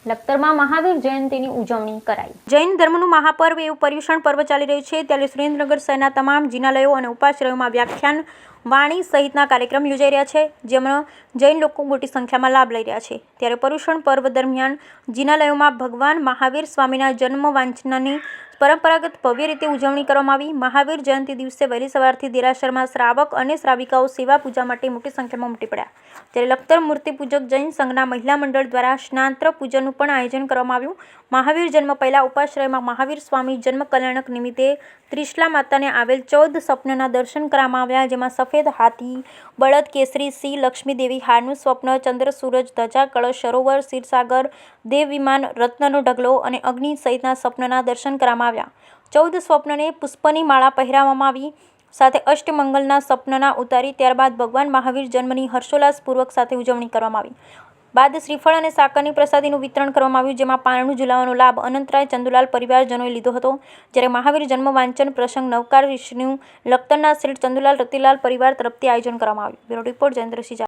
લખતરમાં મહાવીર જયંતીની ઉજવણી કરાઈ। જૈન ધર્મનું મહાપર્વ એવું પર્યુષણ પર્વ ચાલી રહ્યું છે, ત્યારે સુરેન્દ્રનગર શહેરના તમામ જિનાલયો અને ઉપાશ્રયોમાં વ્યાખ્યાન, વાણી સહિતના કાર્યક્રમ યોજાઈ રહ્યા છે, જેમાં જૈન લોકો મોટી સંખ્યામાં લાભ લઈ રહ્યા છે। ત્યારે પર્યુષણ પર્વ દરમિયાન જિનાલયોમાં ભગવાન મહાવીર સ્વામીના જન્મ વાંચનાની પરંપરાગત ભવ્ય રીતે ઉજવણી કરવામાં આવી। મહાવીર જયંતિ દિવસે વહેલી સવારથી દેરાસરમાં શ્રાવક અને શ્રાવિકાઓ સેવા પૂજા માટે મોટી સંખ્યામાં ઉમટી પડ્યા। ત્યારે લખતર મૂર્તિપૂજક જૈન સંઘના મહિલા મંડળ દ્વારા સ્નાત્ર પૂજનનું પણ આયોજન કરવામાં આવ્યું। મહાવીર જન્મ પહેલા ઉપાશ્રયમાં મહાવીર સ્વામી જન્મ કલ્યાણક નિમિત્તે ત્રિશલા માતાને આવેલ 14 સ્વપ્નના દર્શન કરવામાં આવ્યા, જેમાં સફેદ હાથી, બળદ, કેસરી સિંહ, લક્ષ્મી દેવી, હારનું સ્વપ્ન, ચંદ્ર, સૂરજ, ધજા, કળશ, સરોવર, ક્ષીરસાગર, દેવ વિમાન, રત્નનો ઢગલો અને અગ્નિ સહિતના સ્વપ્નના દર્શન કરવામાં આવ્યા। 14 સ્વપ્નને પુષ્પની માળા પહેરાવવામાં આવી, સાથે અષ્ટમંગલના સ્વપ્નના ઉતારી ત્યારબાદ ભગવાન મહાવીર જન્મની હર્ષોલ્લાસપૂર્વક સાથે ઉજવણી કરવામાં આવી। બાદ શ્રીફળ અને સાકરની પ્રસાદીનું વિતરણ કરવામાં આવ્યું, જેમાં પારણું ઝુલાવવાનો લાભ અનંતરાય ચંદુલાલ પરિવારજનોએ લીધો હતો। જ્યારે મહાવીર જન્મ વાંચન પ્રસંગ નવકાર ઋષિનું લખતરના શ્રી ચંદુલાલ રતિલાલ પરિવાર તરફથી આયોજન કરવામાં આવ્યું। Bureau report Jayendrasinh.